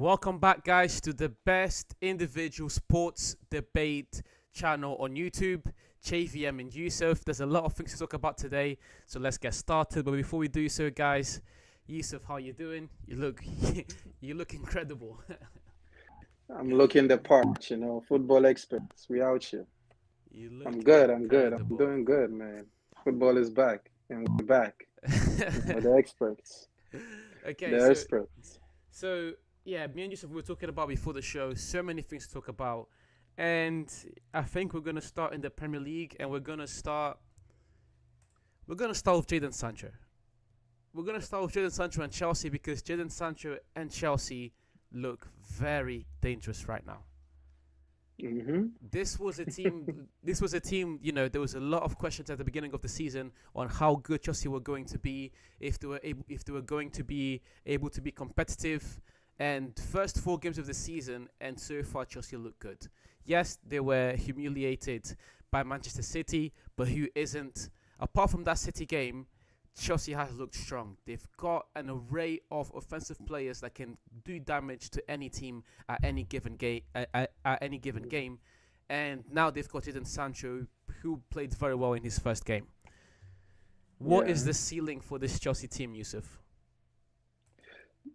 Welcome back, guys, to the best individual sports debate channel on YouTube. JVM and Yusuf. There's a lot of things to talk about today, so let's get started. But before we do so, guys, Yusuf, how you doing? You look, you look incredible. I'm looking the part, football experts. We out here. You I'm look good. I'm good. I'm incredible. doing good, man. Football is back, and we're back. The experts. Okay, The so experts. so yeah, me and Yusuf we were talking about before the show. So many things to talk about, and I think we're gonna start in the Premier League, and we're gonna start with Jadon Sancho. We're gonna start with Jadon Sancho and Chelsea because Jadon Sancho and Chelsea look very dangerous right now. Mm-hmm. This was a team. This was a team. There was a lot of questions at the beginning of the season on how good Chelsea were going to be, if they were going to be able to be competitive. And first four games of the season, and so far Chelsea look good. Yes, they were humiliated by Manchester City, but who isn't? Apart from that City game, Chelsea has looked strong. They've got an array of offensive players that can do damage to any team at any given game. At any given game, and now they've got Jadon Sancho, who played very well in his first game. What is Yeah. the ceiling for this Chelsea team, Yusuf?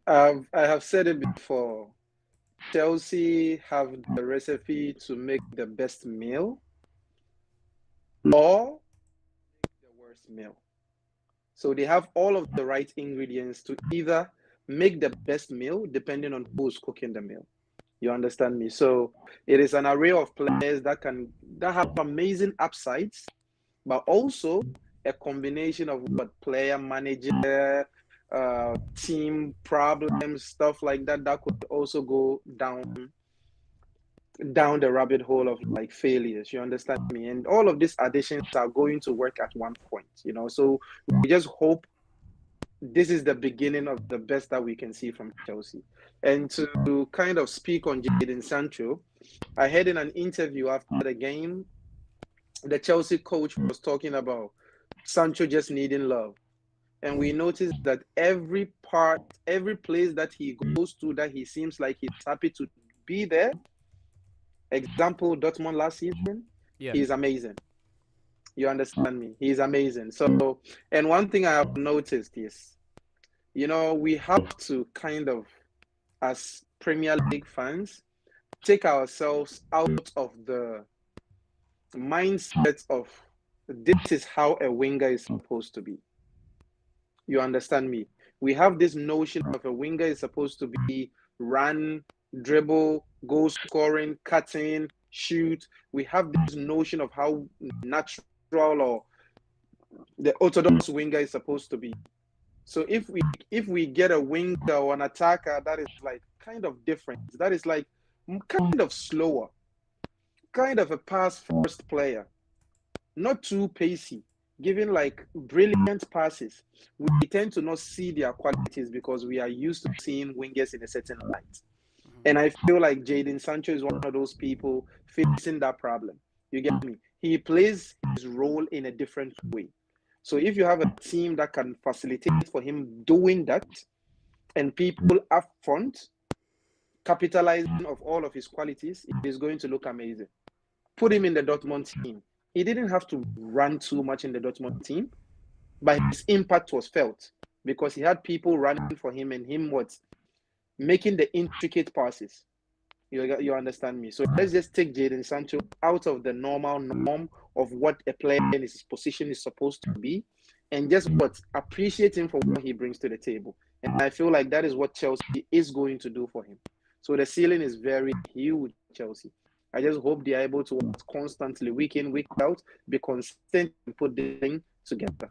I have said it before. Chelsea have the recipe to make the best meal or the worst meal. So they have all of the right ingredients to either make the best meal, depending on who's cooking the meal. You understand me? So it is an array of players that have amazing upsides, but also a combination of what player manager, team problems, stuff like that that could also go down the rabbit hole of like failures. You understand me? And all of these additions are going to work at one point. So we just hope this is the beginning of the best that we can see from Chelsea. And to kind of speak on Jadon Sancho, I heard in an interview after the game, the Chelsea coach was talking about Sancho just needing love. And we noticed that every place that he goes to, that he seems like he's happy to be there. Example, Dortmund last season, Yeah. he's amazing. You understand me? He's amazing. So, and one thing I have noticed is, we have to kind of, as Premier League fans, take ourselves out of the mindset of this is how a winger is supposed to be. You understand me? We have this notion of a winger is supposed to be run, dribble, goal scoring, cutting, shoot. We have this notion of how natural or the orthodox winger is supposed to be. So if we get a winger or an attacker that is like kind of different, that is like kind of slower, kind of a pass first player, not too pacey, giving like brilliant passes, we tend to not see their qualities because we are used to seeing wingers in a certain light. Mhm. And I feel like Jadon Sancho is one of those people facing that problem. You get me? He plays his role in a different way. So if you have a team that can facilitate for him doing that, and people up front capitalizing of all of his qualities, it is going to look amazing. Put him in the Dortmund team. He didn't have to run too much in the Dortmund team, but his impact was felt because he had people running for him and him what making the intricate passes. You understand me? So let's just take Jadon Sancho out of the normal norm of what a player in his position is supposed to be, and just what appreciate him for what he brings to the table. And I feel like that is what Chelsea is going to do for him. So the ceiling is very huge, Chelsea. I just hope they are able to work constantly, week in, week out, be consistent and put the thing together.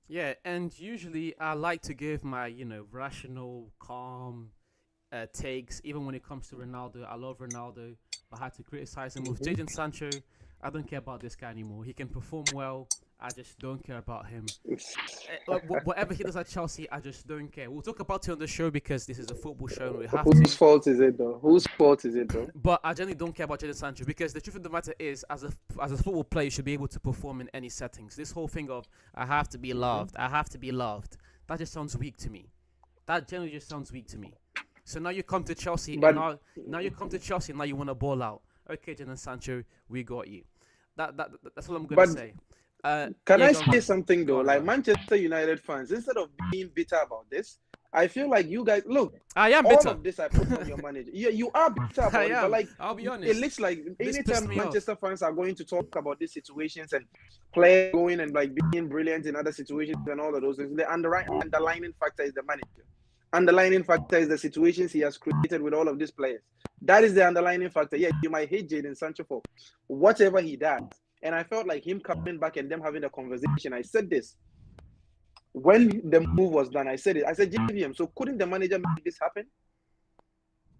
Yeah, and usually I like to give my, rational, calm takes, even when it comes to Ronaldo. I love Ronaldo, but I had to criticize him. With Mm-hmm. Jadon Sancho, I don't care about this guy anymore. He can perform well. I just don't care about him. Whatever he does at Chelsea, I just don't care. We'll talk about it on the show because this is a football show and we have Whose to. fault is it though? Whose fault is it though? But I generally don't care about Jadon Sancho because the truth of the matter is, as a football player, you should be able to perform in any settings. This whole thing of I have to be Mm-hmm. loved, I have to be loved, that just sounds weak to me. That generally just sounds weak to me. So now you come to Chelsea, and But now you come to Chelsea, and now you want to ball out. Okay, Jadon Sancho, we got you. That's all I'm gonna but say. can Yeah, I go on, say man. something Go though? on, go Like on. Manchester United fans, instead of being bitter about this, I feel like you guys look. I am All bitter. of this I put on your manager. Yeah, you are bitter I about it, but am. like I'll be it honest. looks like This pissed anytime me off. Manchester fans are going to talk about these situations and players going and like being brilliant in other situations and all of those things, the underlining factor is the manager. Underlining factor is the situations he has created with all of these players. That is the underlining factor. Yeah, you might hate Jadon Sancho for whatever he does. And I felt like him coming back and them having a conversation. I said this when the move was done. I said it. I said, JVM, so couldn't the manager make this happen?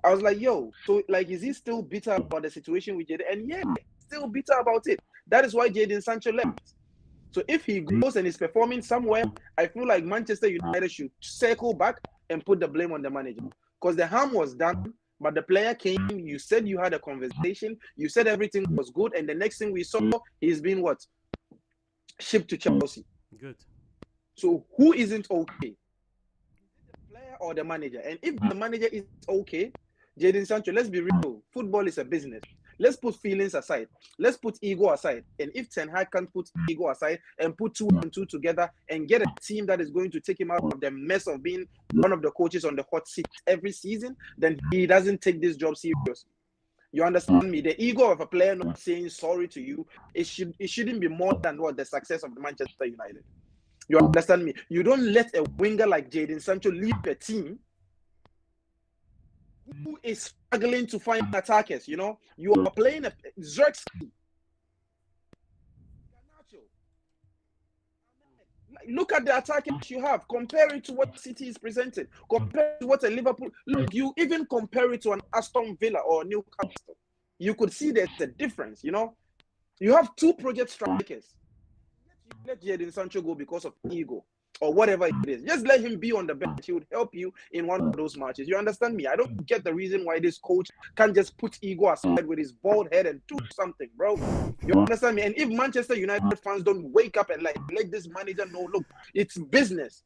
I was like, yo, so like, is he still bitter about the situation with Jadon? And yeah, still bitter about it. That is why Jadon Sancho left. So if he goes and is performing somewhere, I feel like Manchester United should circle back and put the blame on the manager. Because the harm was done, but the player came, you said you had a conversation, you said everything was good, and the next thing we saw, he's been what? Shipped to Chelsea. Good. So who isn't okay? The player or the manager? And if the manager is okay, Jadon Sancho, let's be real. Football is a business. Let's put feelings aside. Let's put ego aside. And if Ten Hag can't put ego aside and put 2 and 2 together and get a team that is going to take him out of the mess of being one of the coaches on the hot seat every season, then he doesn't take this job seriously. You understand me? The ego of a player not saying sorry to you, it shouldn't be more than what the success of the Manchester United. You understand me? You don't let a winger like Jadon Sancho leave a team who is struggling to find attackers. You know, you are playing a Xerxes. Look at the attackers you have. Compare it to what City is presented. Compare it to what a Liverpool. Look, you even compare it to an Aston Villa or Newcastle. You could see there's a difference. You know, you have 2 project strikers. Let Jadon Sancho go because of ego or whatever it is. Just let him be on the bench. He would help you in one of those matches. You understand me? I don't get the reason why this coach can't just put ego aside with his bald head and do something, bro. You understand me? And if Manchester United fans don't wake up and like let this manager know, look, it's business.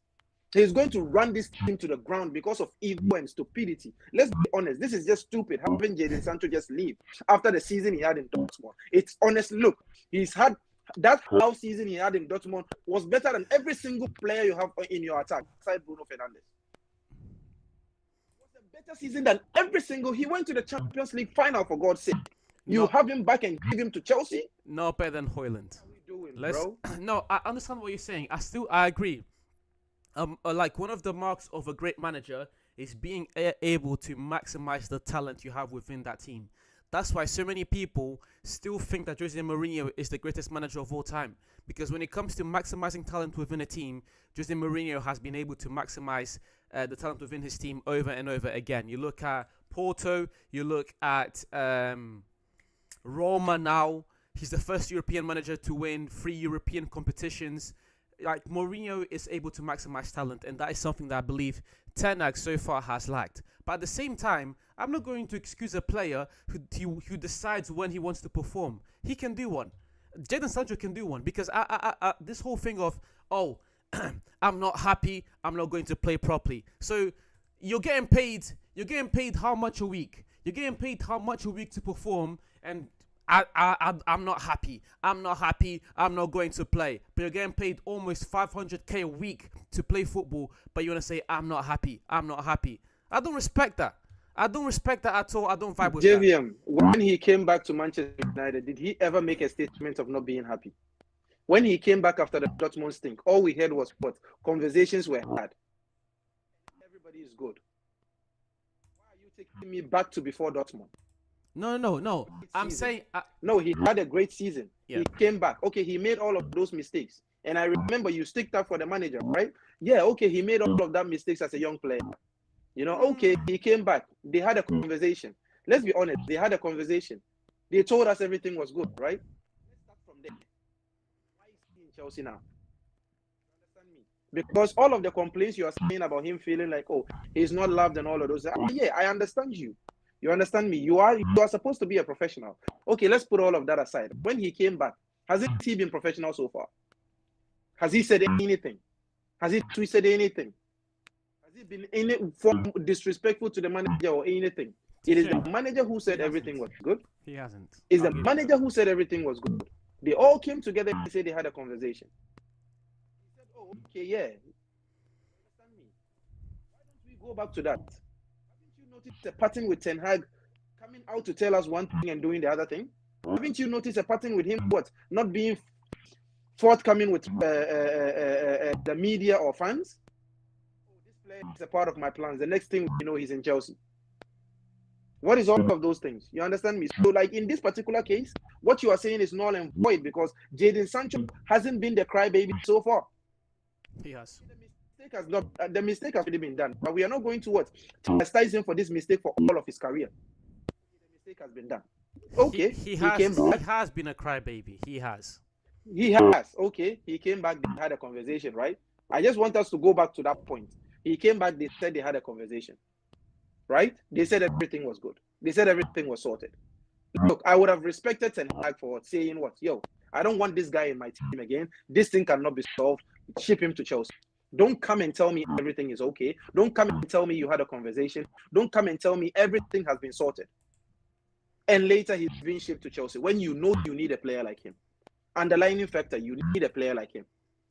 He's going to run this team to the ground because of ego and stupidity. Let's be honest. This is just stupid having Jadon Sancho just leave after the season he had in Dortmund. It's honestly, look, he's had that half season he had in Dortmund was better than every single player you have in your attack, aside Bruno Fernandes. It was a better season than every single. He went to the Champions League final, for God's sake. You have him back and give him to Chelsea? No better than Højlund. What are we doing, bro? No, I understand what you're saying. I agree. Like one of the marks of a great manager is being able to maximize the talent you have within that team. That's why so many people still think that Jose Mourinho is the greatest manager of all time. Because when it comes to maximizing talent within a team, Jose Mourinho has been able to maximize the talent within his team over and over again. You look at Porto, you look at Roma now. He's the first European manager to win 3 European competitions. Like Mourinho is able to maximize talent, and that is something that I believe Ten Hag so far has lacked. But at the same time, I'm not going to excuse a player who decides when he wants to perform. He can do one. Jadon Sancho can do one because this whole thing of I'm not happy, I'm not going to play properly. So you're getting paid how much a week? You're getting paid how much a week to perform, and I'm not happy. I'm not going to play. But you're getting paid almost 500k a week to play football, but you want to say, I'm not happy. I don't respect that. at all. I don't vibe with that. JVM, when he came back to Manchester United, did he ever make a statement of not being happy? When he came back after the Dortmund stink, all we heard was what? Conversations were had. Everybody is good. Why are you taking me back to before Dortmund? No. I'm saying... No, he had a great season. Yeah. He came back. Okay, he made all of those mistakes. And I remember you sticked up for the manager, right? Yeah, okay, he made all of that mistakes as a young player. You know, okay, he came back. They had a conversation. Let's be honest, they had a conversation. They told us everything was good, right? Let's start from there. Why is he in Chelsea now? You understand me? Because all of the complaints you are saying about him feeling like, oh, he's not loved and all of those. Yeah, I understand you. You understand me? You are supposed to be a professional. Okay, let's put all of that aside. When he came back, hasn't he been professional so far? Has he said anything? Has he tweeted anything? Has he been in it from disrespectful to the manager or anything? It is the manager who said everything was good. He hasn't. It's the manager who said everything was good. They all came together and said they had a conversation. He said, "Oh, okay, yeah. Understand me? Why don't we go back to that? Haven't you noticed a pattern with Ten Hag coming out to tell us one thing and doing the other thing? Haven't you noticed a pattern with him not being forthcoming with the media or fans? Oh, this player is a part of my plans. The next thing you know, he's in Chelsea. What is all of those things? You understand me? So, like in this particular case, what you are saying is null and void because Jadon Sancho hasn't been the crybaby so far. He has. The mistake has already been done. But we are not going to chastise him for this mistake for all of his career. The mistake has been done. Okay, he has been a crybaby. He has. Okay, he came back. They had a conversation, right? I just want us to go back to that point. He came back. They said they had a conversation. Right? They said everything was good. They said everything was sorted. Look, I would have respected Ten Hag for saying what? Yo, I don't want this guy in my team again. This thing cannot be solved. Ship him to Chelsea. Don't come and tell me everything is okay. Don't come and tell me you had a conversation. Don't come and tell me everything has been sorted. And later he's being shipped to Chelsea when you know you need a player like him. Underlining factor, you need a player like him.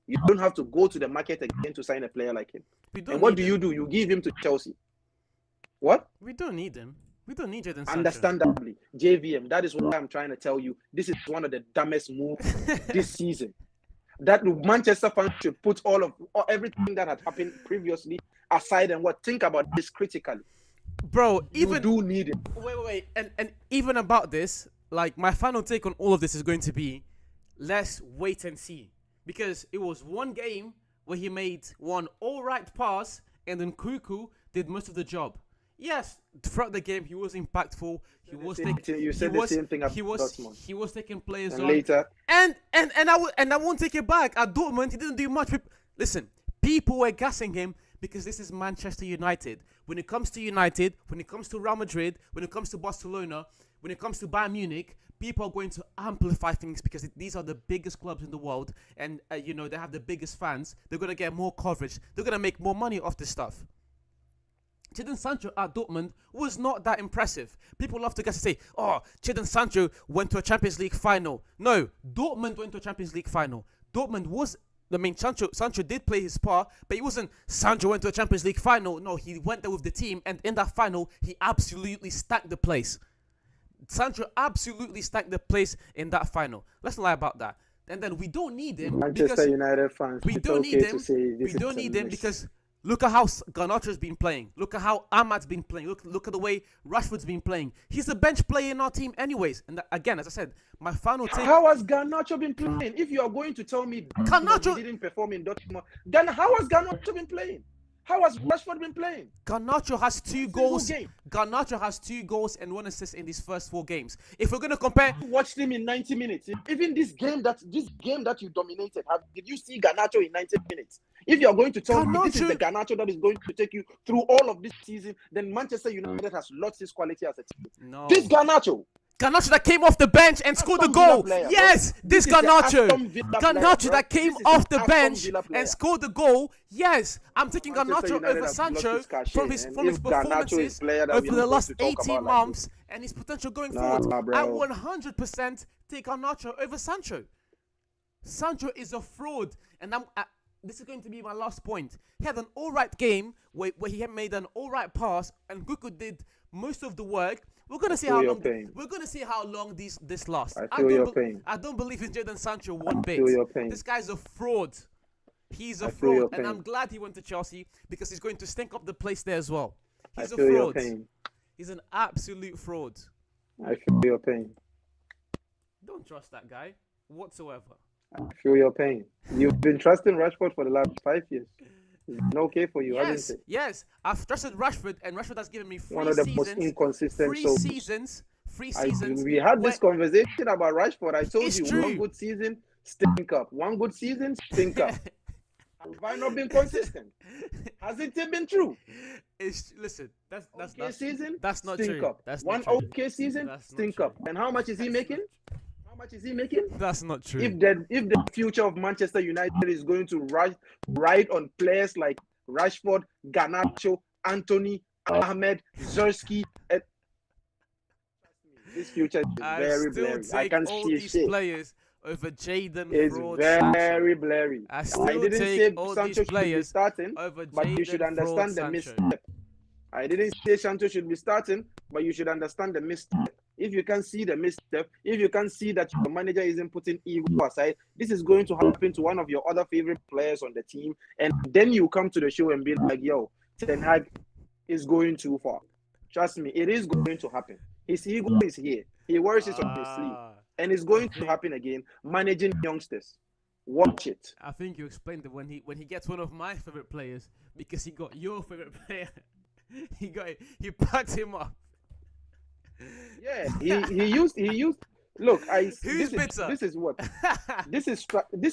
You don't have to go to the market again to sign a player like him. And what do? You give him to Chelsea. What? We don't need him. We don't need Jadon Sancho. Understandably, JVM. That is what I'm trying to tell you. This is one of the dumbest moves this season. That Manchester fans should put everything that had happened previously aside and think about this critically. Bro, you do need it. Wait. And even about this, like my final take on all of this is going to be, let's wait and see. Because it was one game where he made one alright pass and then Cuckoo did most of the job. Yes, throughout the game he was impactful. He was taking players and on. Later. And I won't take it back. At Dortmund, he didn't do much. Listen, people were gassing him because this is Manchester United. When it comes to United, when it comes to Real Madrid, when it comes to Barcelona, when it comes to Bayern Munich, people are going to amplify things because these are the biggest clubs in the world, and they have the biggest fans. They're gonna get more coverage. They're gonna make more money off this stuff. Jadon Sancho at Dortmund was not that impressive. People love to say, "Oh, Jadon Sancho went to a Champions League final." No, Dortmund went to a Champions League final. Sancho did play his part, but it wasn't Sancho went to a Champions League final. No, he went there with the team, and in that final, he absolutely stacked the place. Sancho absolutely stacked the place in that final. Let's not lie about that. And then we don't need him. Manchester United fans. We don't need him. We don't need him because look at how Garnacho's been playing. Look at how Ahmad's been playing. Look at the way Rashford's been playing. He's a bench player in our team anyways. And again, as I said, my final take... How has Garnacho been playing? If you are going to tell me Garnacho didn't perform in Dortmund, how has Garnacho been playing? How has Rashford been playing? Garnacho has 2 goals. Garnacho has 2 goals and 1 assist in these first 4 games. If we're gonna compare, watched him in 90 minutes. Even this game that you dominated, did you see Garnacho in 90 minutes? If you are going to tell me this is the Garnacho that is going to take you through all of this season, then Manchester United has lost his quality as a team. No. This Garnacho that came off the bench and scored the goal. Yes, this Garnacho that came off the bench and scored the goal. Yes, I'm taking Garnacho over Sancho from his performances over the last 18 months and his potential going forward. I 100% take Garnacho over Sancho. Sancho is a fraud, and this is going to be my last point. He had an alright game where he had made an alright pass, and Cuckoo did most of the work. We're gonna see how long. We're gonna see how long this lasts. I feel your pain. I don't believe in Jadon Sancho one bit. This guy's a fraud. He's a fraud, and I'm glad he went to Chelsea because he's going to stink up the place there as well. He's a fraud. Your pain. He's an absolute fraud. I feel your pain. Don't trust that guy whatsoever. I feel your pain. You've been trusting Rashford for the last 5 years. It's been okay for you, hasn't it? Yes, I've trusted Rashford, and Rashford has given me 3 one of the most inconsistent. 3 seasons. 3 seasons. We had this conversation about Rashford. I told you, true. 1 good season, stink up. 1 good season, stink up. Have I not been consistent? Has it been true? Listen, that's season. That's not stink true. Up. That's one not true. Okay season, stink up. And how much is he making? How much is he making? That's not true. If the future of Manchester United is going to ride on players like Rashford, Garnacho, Anthony, Ahmed, Zerski. And this future is I very still blurry. I take can't all see these shit. players over Jaden It's Fraud Sancho. very blurry. I I still didn't take say all these Sancho should be players starting, over but you should Jaden Fraud understand the Sancho. misstep. I didn't say Sancho should be starting, but you should understand the misstep. If you can see the misstep, if you can see that your manager isn't putting ego aside, this is going to happen to one of your other favorite players on the team. And then you come to the show and be like, yo, Ten Hag is going too far. Trust me, it is going to happen. His ego is here. He wears it on his sleeve. Ah, And it's I going to think happen again. Managing youngsters. Watch it. I think you explained it when he gets one of my favorite players because he got your favorite player. he packed him up. Yeah, he used. Look, Who's bitter? this is what this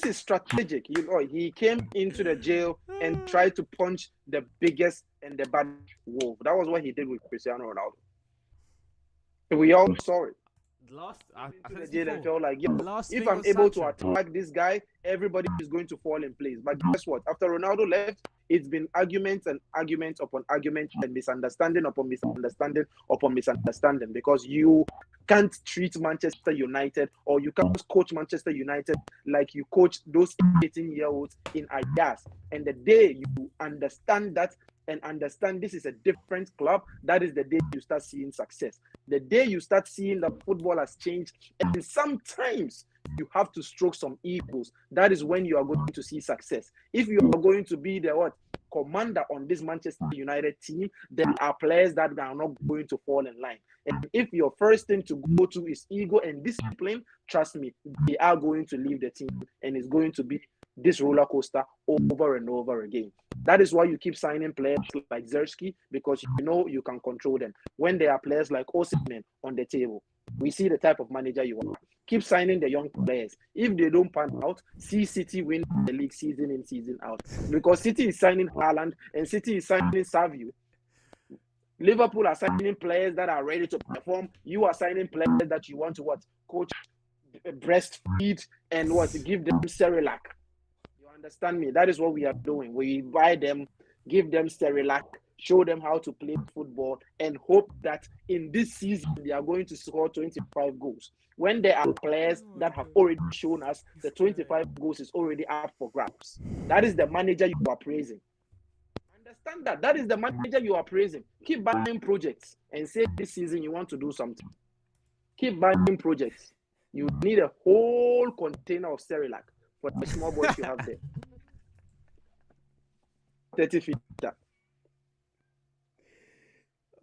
is strategic. You know, he came into the jail and tried to punch the biggest and the bad wolf. That was what he did with Cristiano Ronaldo. We all saw it. Last, I Into said the this jail and before. felt like, yo, Last if thing I'm on able to Sancho. attack this guy, everybody is going to fall in place. But guess what? After Ronaldo left, it's been arguments and arguments upon argument and misunderstanding upon misunderstanding upon misunderstanding because you can't treat Manchester United or you can't coach Manchester United like you coach those 18-year-olds in Ajax. And the day you understand that and understand this is a different club, that is the day you start seeing success. The day you start seeing that football has changed, and sometimes you have to stroke some egos. That is when you are going to see success. If you are going to be the what commander on this Manchester United team, there are players that are not going to fall in line. And if your first thing to go to is ego and discipline, trust me, they are going to leave the team, and it's going to be this roller coaster over and over again. That is why you keep signing players like Zerski because you know you can control them. When there are players like Osimhen on the table, we see the type of manager you are. Keep signing the young players. If they don't pan out, see City win the league season in, season out. Because City is signing Haaland and City is signing Savio. Liverpool are signing players that are ready to perform. You are signing players that you want to what? Coach, breastfeed, and what? Give them Cerelac. You understand me? That is what we are doing. We buy them, give them Cerelac, show them how to play football, and hope that in this season they are going to score 25 goals. When there are players that have already shown us the 25 goals is already up for grabs. That is the manager you are praising. Understand that. That is the manager you are praising. Keep buying projects and say this season you want to do something. Keep buying projects. You need a whole container of Cerelac for the small boys you have there. 30 feet.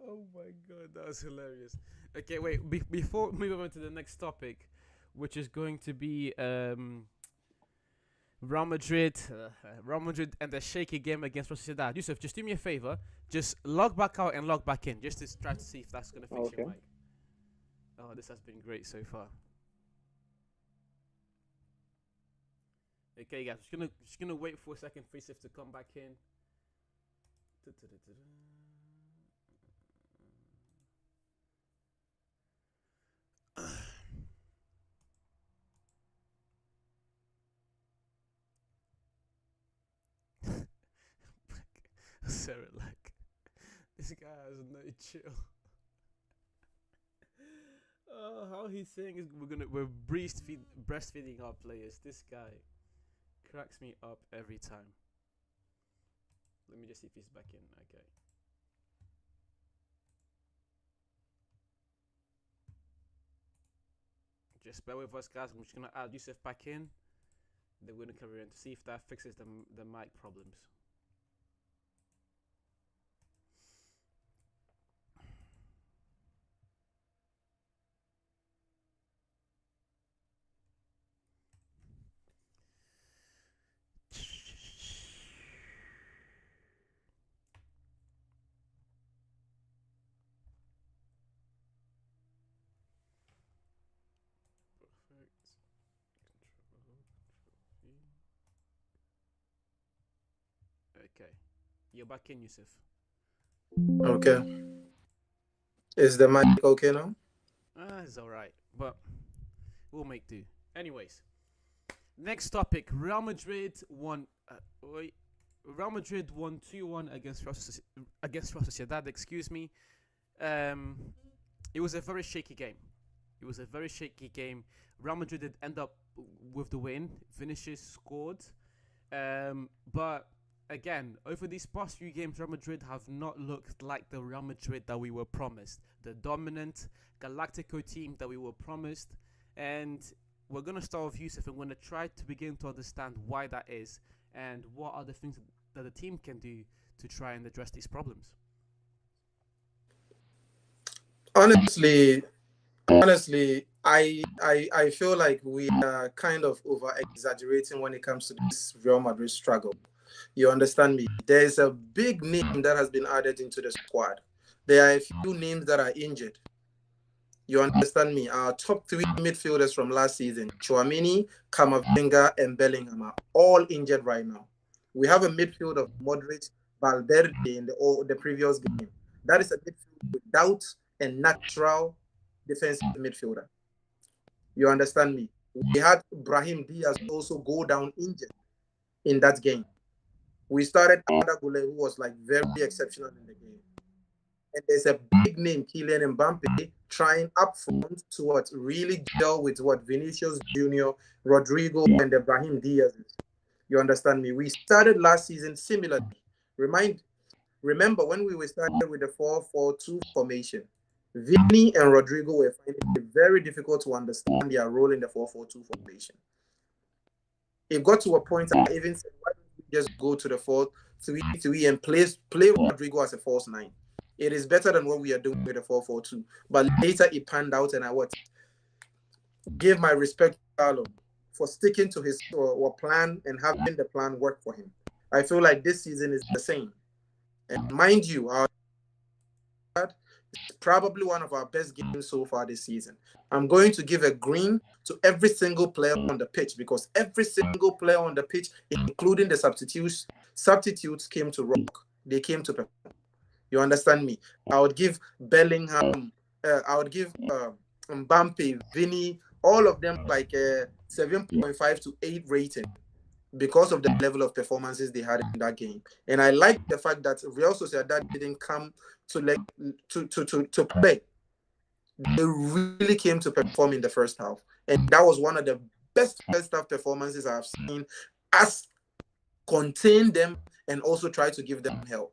Oh my god, that was hilarious. Okay, wait. Before moving on to the next topic, which is going to be Real Madrid, and the shaky game against Sociedad. Yusuf, just do me a favor. Just log back out and log back in, just to try to see if that's gonna fix your mic. Oh, this has been great so far. Okay, guys, just gonna wait for a second for Yusuf to come back in. Sarah, like, this guy has no chill. Oh, how he's saying is we're breastfeeding our players. This guy cracks me up every time. Let me just see if he's back in. Okay. Just bear with us, guys. I'm just gonna add Yusuf back in. Then we're gonna carry on to see if that fixes the mic problems. Okay. You're back in, Yusuf. Okay. Is the mic okay now? It's alright. But we'll make do. Anyways. Next topic. Real Madrid won. Wait. Real Madrid won 2-1 against Real Sociedad. Excuse me. Um, it was a very shaky game. It was a very shaky game. Real Madrid did end up with the win. Vinicius scored. But again, over these past few games, Real Madrid have not looked like the Real Madrid that we were promised. The dominant Galactico team that we were promised. And we're going to start with Yusuf and we're going to try to begin to understand why that is and what are the things that the team can do to try and address these problems. Honestly, I feel like we are kind of over exaggerating when it comes to this Real Madrid struggle. You understand me? There's a big name that has been added into the squad. There are a few names that are injured. You understand me? Our top three midfielders from last season, Chouamini, Camavinga, and Bellingham, are all injured right now. We have a midfield of Modric, Valverde in the previous game. That is a midfield without a natural defensive midfielder. You understand me? We had Brahim Diaz also go down injured in that game. We started Arda Güler, who was like very exceptional in the game. And there's a big name, Kylian Mbappe, trying up front to what really gel with what Vinicius Junior, Rodrigo, and Brahim Diaz is. You understand me? We started last season similarly. Remember when we started with the 4-4-2 formation, Vini and Rodrigo were finding it very difficult to understand their role in the 4-4-2 formation. It got to a point I even said, why don't we just go to the 4-3-3 and play Rodrigo as a false nine? It is better than what we are doing with the 4-4-2. But later it panned out, and I gave my respect to Carlo for sticking to his plan and having the plan work for him. I feel like this season is the same. And mind you, it's probably one of our best games so far this season. I'm going to give a green to every single player on the pitch because every single player on the pitch, including the substitutes came to rock. They came to perform. You understand me? I would give Bellingham, I would give Mbappe, Vini, all of them like a 7.5 to 8 rating because of the level of performances they had in that game. And I like the fact that Real Sociedad didn't come to play. They really came to perform in the first half. And that was one of the best first half performances I've seen, us contain them and also try to give them help.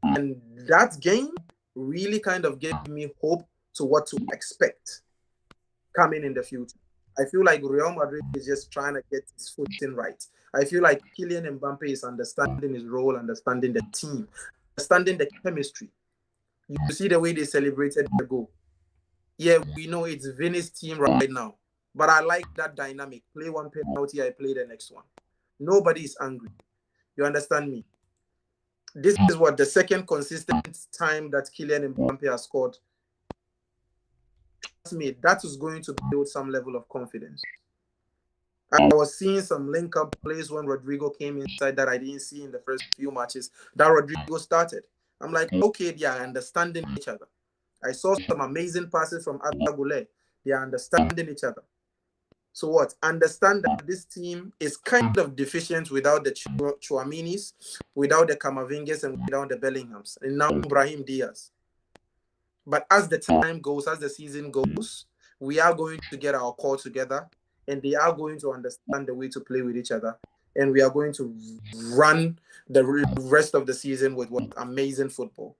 And that game really kind of gave me hope to what to expect coming in the future. I feel like Real Madrid is just trying to get his footing right. I feel like Kylian Mbappe is understanding his role, understanding the team, understanding the chemistry. You see the way they celebrated the goal. Yeah, we know it's Vini's team right now, but I like that dynamic. Play one penalty, I play the next one. Nobody is angry. You understand me? This is what the second consistent time that Kylian Mbappe has scored. Trust me, that is going to build some level of confidence. I was seeing some link-up plays when Rodrigo came inside that I didn't see in the first few matches that Rodrigo started. I'm like, okay, they are understanding each other. I saw some amazing passes from Arda Güler. They are understanding each other. So what? Understand that this team is kind of deficient without the Chouaminis, without the Camavingas, and without the Bellinghams, and now Brahim Diaz. But as the time goes, as the season goes, we are going to get our core together, and they are going to understand the way to play with each other, and we are going to run the rest of the season with what amazing football.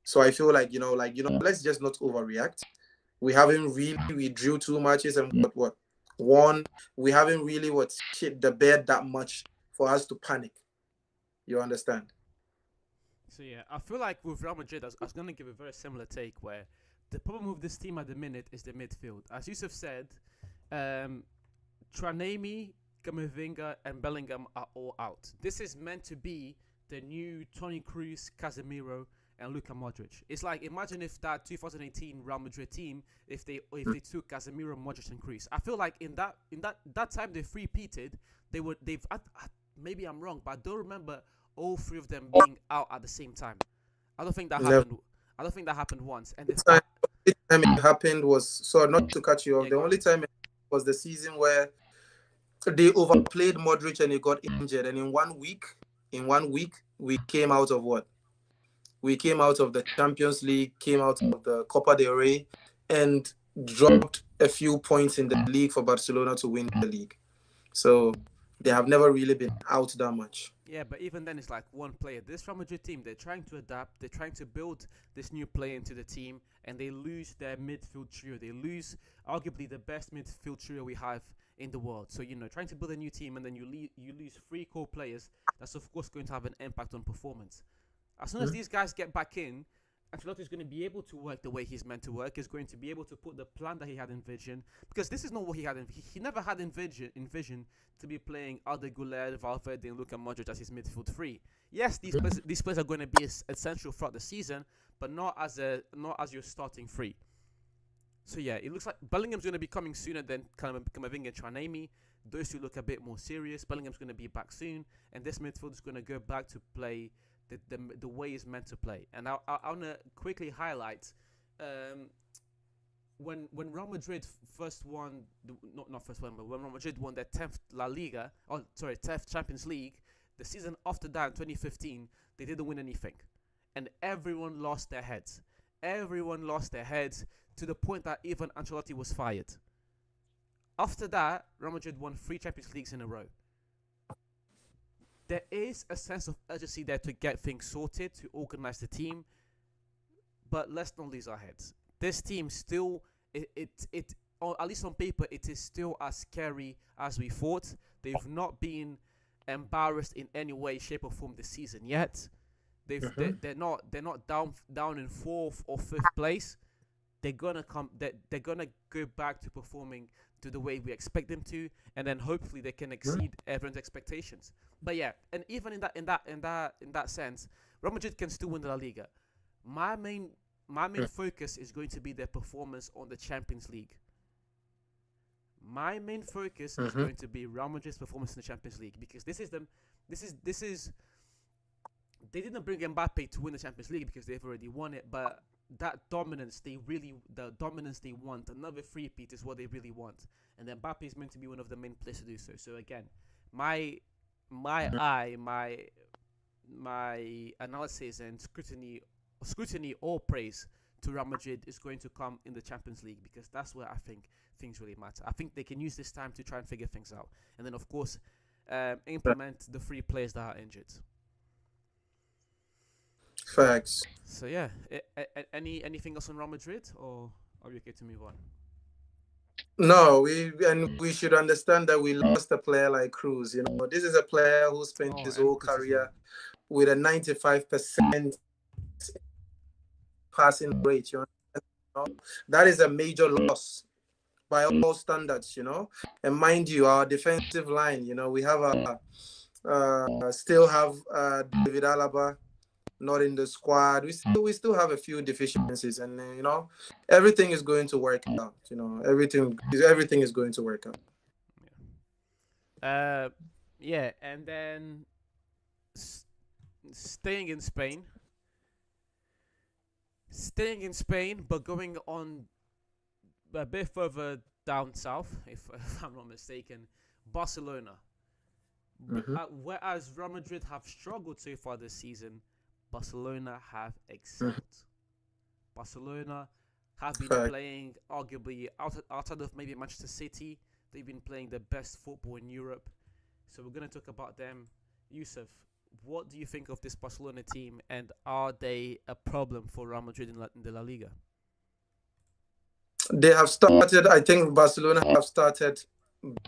So I feel like, let's just not overreact. We drew 2 matches and what won. We haven't really shit the bed that much for us to panic. You understand? So yeah, I feel like with Real Madrid, I was going to give a very similar take where the problem with this team at the minute is the midfield. As Yusuf said, Tranemi, Camavinga, and Bellingham are all out. This is meant to be the new Toni Kroos, Casemiro, and Luka Modric. It's like, imagine if that 2018 Real Madrid team, if they took Casemiro, Modric, and Kroos. I feel like in that time they three-peated, maybe I'm wrong, but I don't remember all 3 of them being out at the same time. I don't think that happened. I don't think that happened once. And the only time it happened was, so not to cut you off, the only time it was the season where they overplayed Modric and he got injured. And in 1 week, we came out of what? We came out of the Champions League, came out of the Copa del Rey, and dropped a few points in the league for Barcelona to win the league. So they have never really been out that much. Yeah, but even then, it's like one player. This Real Madrid team, they're trying to adapt. They're trying to build this new player into the team, and they lose their midfield trio. They lose arguably the best midfield trio we have in the world. So trying to build a new team, and then you lose three core players. That's of course going to have an impact on performance. As soon as these guys get back in, Ancelotti is going to be able to work the way he's meant to work. He's going to be able to put the plan that he had envisioned, because this is not what he had. He never had envisioned to be playing Arda Güler, Valverde, and Luka Modric as his midfield three. Yes, these players are going to be essential throughout the season, but not as your starting three. So yeah, it looks like Bellingham's going to be coming sooner than Camavinga and Tranemi. Those two look a bit more serious. Bellingham's going to be back soon, and this midfield is going to go back to play the way it's meant to play. And I want to quickly highlight when Real Madrid first won, not first one, but when Real Madrid won their 10th La Liga, 10th Champions League, the season after that in 2015, they didn't win anything. And everyone lost their heads. Everyone lost their heads to the point that even Ancelotti was fired. After that, Real Madrid won 3 Champions Leagues in a row. There is a sense of urgency there to get things sorted, to organize the team, but let's not lose our heads. This team still, or at least on paper, it is still as scary as we thought. They've not been embarrassed in any way, shape, or form this season yet. They're not down in 4th or 5th place. They're gonna go back to performing to the way we expect them to, and then hopefully they can exceed everyone's expectations. But yeah, and even in that sense, Real Madrid can still win the La Liga. My main focus is going to be their performance on the Champions League. My main focus is going to be Real Madrid's performance in the Champions League, because this is they didn't bring Mbappe to win the Champions League because they've already won it, but the dominance they want, another three-peat, is what they really want. And then Mbappe is meant to be one of the main players to do so. So again, my analysis and scrutiny or praise to Real Madrid is going to come in the Champions League, because that's where I think things really matter. I think they can use this time to try and figure things out, and then of course implement the 3 players that are injured. Facts. So yeah, anything else on Real Madrid, or are we okay to move on? No, we should understand that we lost a player like Cruz. This is a player who spent his whole career with a 95% passing rate. That is a major loss by all standards. And mind you, our defensive line. We have still have David Alaba not in the squad. We still have a few deficiencies, and everything is going to work out. Everything is going to work out. Yeah, and then staying in Spain, but going on a bit further down south, if I'm not mistaken, Barcelona. Whereas Real Madrid have struggled so far this season, Barcelona have excelled. Barcelona have been playing, arguably, outside of maybe Manchester City, they've been playing the best football in Europe. So we're going to talk about them. Yusuf, what do you think of this Barcelona team, and are they a problem for Real Madrid in the La Liga? They have started, I think Barcelona have started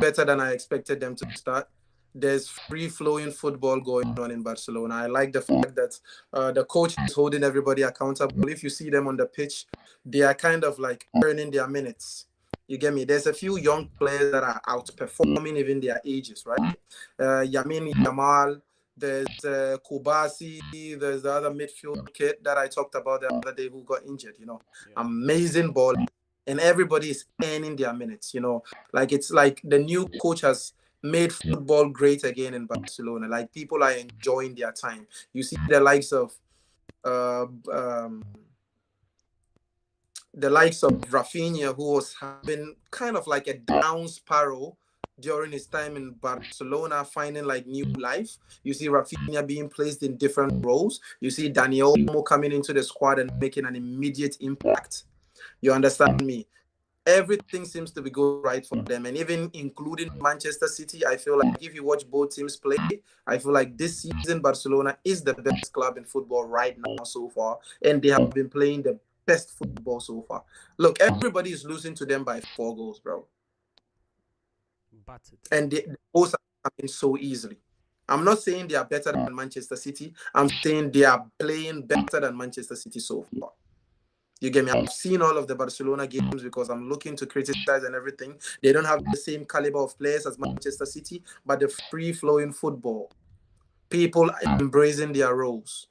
better than I expected them to start. There's free-flowing football going on in Barcelona. I like the fact that the coach is holding everybody accountable. If you see them on the pitch, they are kind of like earning their minutes. You get me? There's a few young players that are outperforming even their ages, right? Yamin Yamal, there's Kubasi, there's the other midfield kid that I talked about the other day who got injured, Amazing ball. And everybody is earning their minutes, Like, it's like the new coach has made football great again in Barcelona. Like, people are enjoying their time. You see the likes of Rafinha, who was having kind of like a down sparrow during his time in Barcelona, finding like new life. You see Rafinha being placed in different roles. You see Daniel Olmo coming into the squad and making an immediate impact. You understand me? Everything seems to be going right for them, and even including Manchester City. I feel like if you watch both teams play, I feel like this season Barcelona is the best club in football right now so far, and they have been playing the best football so far. Look, everybody is losing to them by 4 goals, bro, Battered. and the goals are coming so easily. I'm not saying they are better than Manchester City. I'm saying they are playing better than Manchester City so far. You get me? I've seen all of the Barcelona games because I'm looking to criticize and everything. They don't have the same caliber of players as Manchester City, but the free-flowing football, people embracing their roles,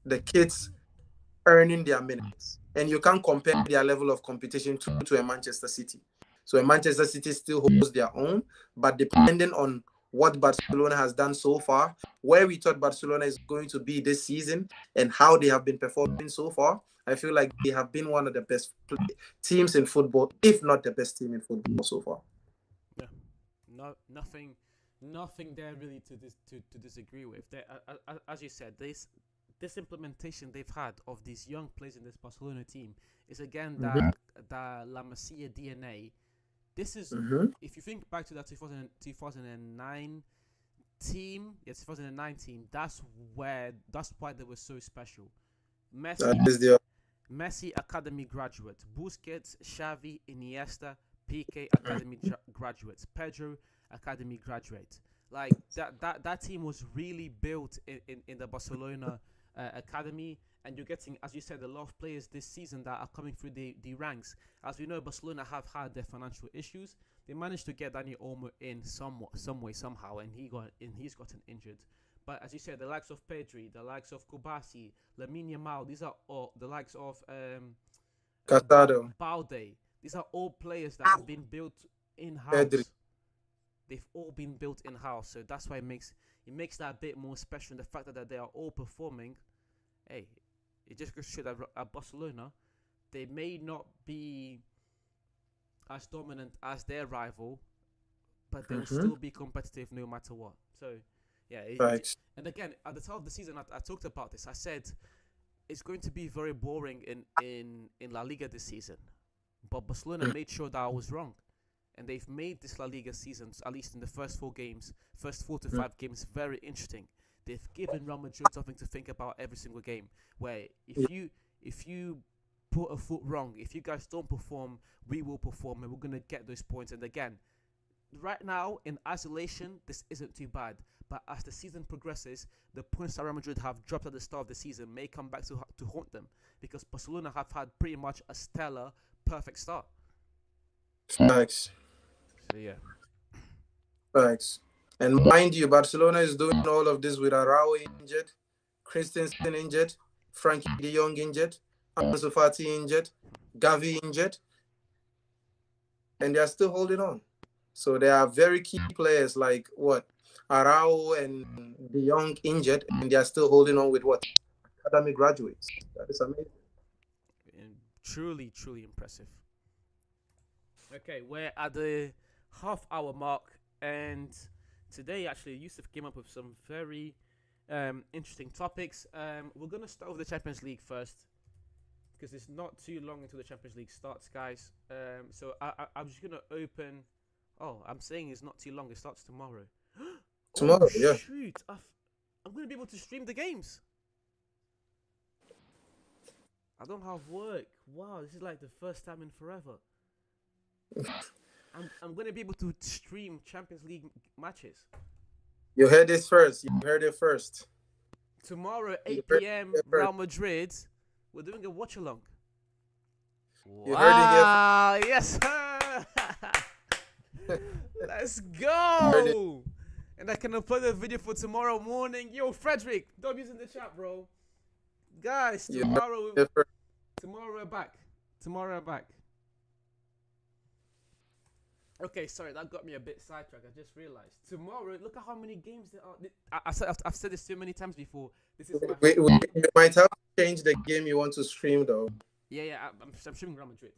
the kids earning their minutes. And you can't compare their level of competition to a Manchester City. So a Manchester City still holds their own, but depending on what Barcelona has done so far, where we thought Barcelona is going to be this season, and how they have been performing so far, I feel like they have been one of the best teams in football, if not the best team in football so far. Yeah, no, nothing there really to disagree with. As you said, this implementation they've had of these young players in this Barcelona team is again that La Masia DNA. This is, if you think back to that 2009 team, 2019, that's why they were so special. Messi Academy graduate, Busquets, Xavi, Iniesta, Piqué Academy graduates, Pedro Academy graduate. Like that team was really built in the Barcelona academy, and you're getting, as you said, a lot of players this season that are coming through the ranks. As we know, Barcelona have had their financial issues. They managed to get Dani Olmo in some way, somehow, and he's gotten injured. But as you said, the likes of Pedri, the likes of Kubasi, Lamine Yamal, these are all the likes of Casado, Balde. These are all players that have been built in-house. They've all been built in-house, so that's why it makes that a bit more special. And the fact that they are all performing, hey, it just goes to show that at Barcelona, they may not be as dominant as their rival, but they will still be competitive no matter what. So, yeah. And again, at the start of the season, I talked about this. I said it's going to be very boring in La Liga this season, but Barcelona made sure that I was wrong. And they've made this La Liga season, at least in the first 4 to 5 games, very interesting. They've given Real Madrid something to think about every single game. Where if you put a foot wrong, if you guys don't perform, we will perform, and we're gonna get those points. And again, right now in isolation, this isn't too bad. But as the season progresses, the points that Real Madrid have dropped at the start of the season may come back to haunt them, because Barcelona have had pretty much a stellar, perfect start. Facts. So yeah. Facts. And mind you, Barcelona is doing all of this with Araujo injured, Christensen injured, Frankie de Jong injured, Ansu Fati injured, Gavi injured, and they are still holding on. So there are very key players like Araujo and de Jong injured, and they are still holding on with academy graduates. That is amazing. And truly, truly impressive. Okay, we're at the half-hour mark, and today, actually, Yusuf came up with some very interesting topics. We're going to start with the Champions League first, because it's not too long until the Champions League starts, guys. So I'm just going to open... Oh, I'm saying it's not too long. It starts tomorrow. Tomorrow, yeah. Shoot. I'm going to be able to stream the games. I don't have work. Wow, this is like the first time in forever. I'm going to be able to stream Champions League matches. You heard this first. You heard it first. Tomorrow, 8 p.m., Real Madrid. We're doing a watch-along. You heard it here. Yes, sir. Let's go. And I can upload a video for tomorrow morning. Yo, Frederick, don't use in the chat, bro. Guys, tomorrow we're back. Tomorrow we're back. Okay, sorry, that got me a bit sidetracked. I just realized. Tomorrow, look at how many games there are. I've said this so many times before. This is you might have to change the game you want to stream, though. Yeah, I'm streaming Real Madrid.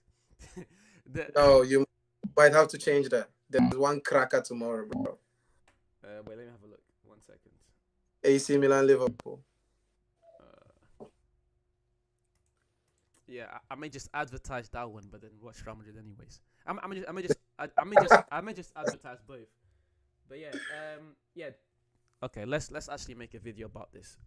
No, you might have to change that. There's one cracker tomorrow, bro. Wait, let me have a look. 1 second. AC Milan, Liverpool. Uh, yeah, I may just advertise that one, but then watch Real Madrid anyways. I may just advertise both. But yeah, yeah. Okay, let's actually make a video about this.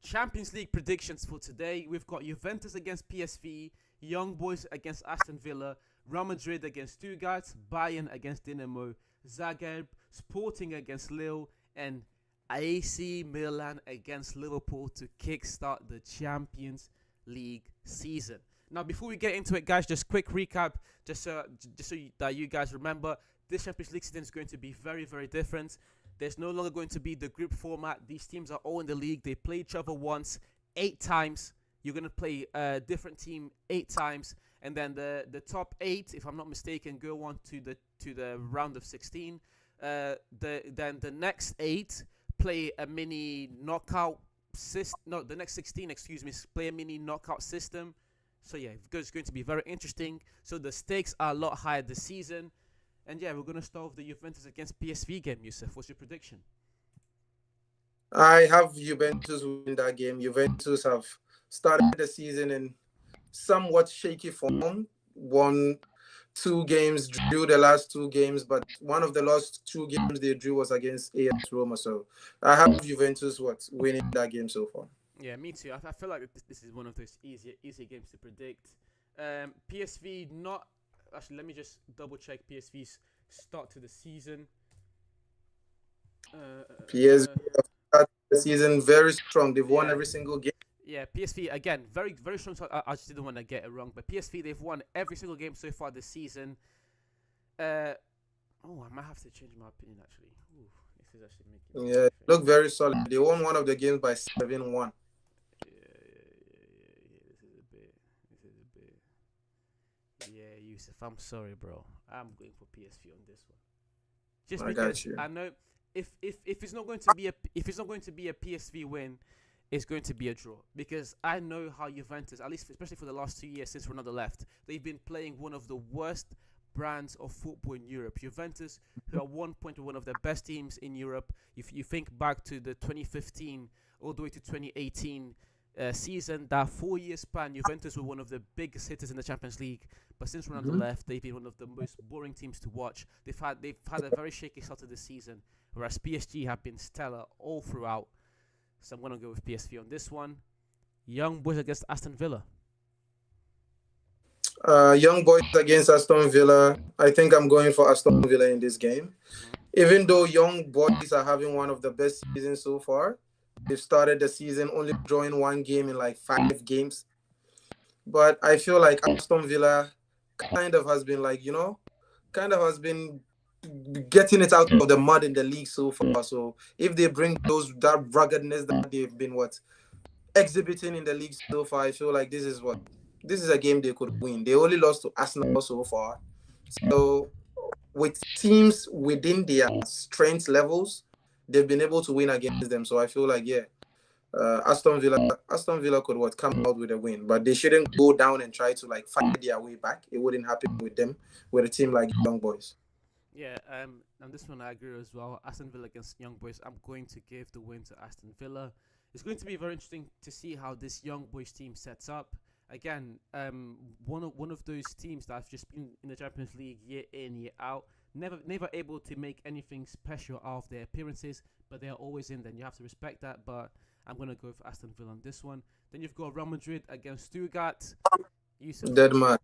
Champions League predictions for today. We've got Juventus against PSV, Young Boys against Aston Villa, Real Madrid against Stuttgart, Bayern against Dinamo, Zagreb, Sporting against Lille, and AC Milan against Liverpool to kickstart the Champions League season. Now, before we get into it, guys, just quick recap, just so that you guys remember, this Champions League season is going to be very, very different. There's no longer going to be the group format. These teams are all in the league. They play each other once, 8 times. You're going to play a different team 8 times. And then the top 8, if I'm not mistaken, go on to the round of 16. Then the next 8 play a mini knockout system. No, the next 16, excuse me, play a mini knockout system. So yeah, it's going to be very interesting. So the stakes are a lot higher this season. And yeah, we're going to start with the Juventus against PSV game, Yusuf. What's your prediction? I have Juventus win that game. Juventus have started the season in somewhat shaky form. Won 2 games, drew the last 2 games, but one of the last 2 games they drew was against AS Roma. So I have Juventus winning that game so far. Yeah, me too. I feel like this is one of those easy games to predict. PSV not... Actually, let me just double check PSV's start to the season. PSV started the season very strong. They've won Yeah. every single game. Yeah, PSV again, very very strong. I just didn't want to get it wrong, but PSV they've won every single game so far this season. I might have to change my opinion actually. Ooh, this is actually making. Yeah, look very solid. They won one of the games by 7-1. Yeah, Yusuf, I'm sorry, bro. I'm going for PSV on this one. Just I because got you. I know if it's not going to be a PSV win, it's going to be a draw. Because I know how Juventus, at least especially for the last 2 years since Ronaldo left, they've been playing one of the worst brands of football in Europe. Juventus, who at one point were one of the best teams in Europe. If you think back to the 2015 all the way to 2018 season, that 4-year span, Juventus were one of the biggest hitters in the Champions League. But since Ronaldo left, they've been one of the most boring teams to watch. They've had a very shaky start to the season, whereas PSG have been stellar all throughout. So I'm gonna go with PSV on this one. Young Boys against Aston Villa. Young Boys against Aston Villa. I think I'm going for Aston Villa in this game. Even though Young Boys are having one of the best seasons so far, they've started the season only drawing 1 game in like 5 games. But I feel like Aston Villa kind of has been getting it out of the mud in the league so far. So if they bring that ruggedness that they've been exhibiting in the league so far, I feel like this is a game they could win. They only lost to Arsenal so far. So with teams within their strength levels, they've been able to win against them. So I feel like Aston Villa could come out with a win, but they shouldn't go down and try to fight their way back. It wouldn't happen with them, with a team like Young Boys. Yeah, and this one I agree as well. Aston Villa against Young Boys. I'm going to give the win to Aston Villa. It's going to be very interesting to see how this Young Boys team sets up. Again, one of those teams that have just been in the Champions League year in, year out. Never able to make anything special out of their appearances, but they're always in there. And you have to respect that. But I'm gonna go for Aston Villa on this one. Then you've got Real Madrid against Stuttgart. Dead match.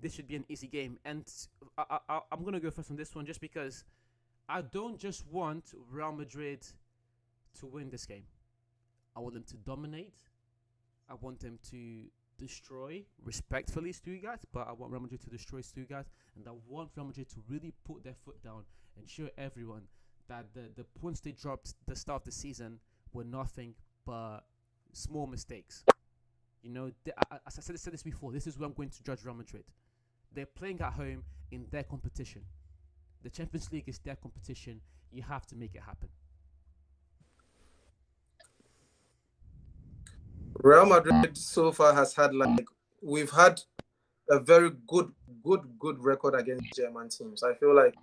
This should be an easy game, and I'm gonna go first on this one just because I don't just want Real Madrid to win this game. I want them to dominate. I want them to destroy, respectfully, Stuttgart, but I want Real Madrid to destroy Stuttgart, and I want Real Madrid to really put their foot down and show everyone that the points they dropped the start of the season were nothing but small mistakes. You know, as I said this before, this is where I'm going to judge Real Madrid. They're playing at home in their competition. The Champions League is their competition. You have to make it happen. Real Madrid so far has had we've had a very good record against German teams. I feel like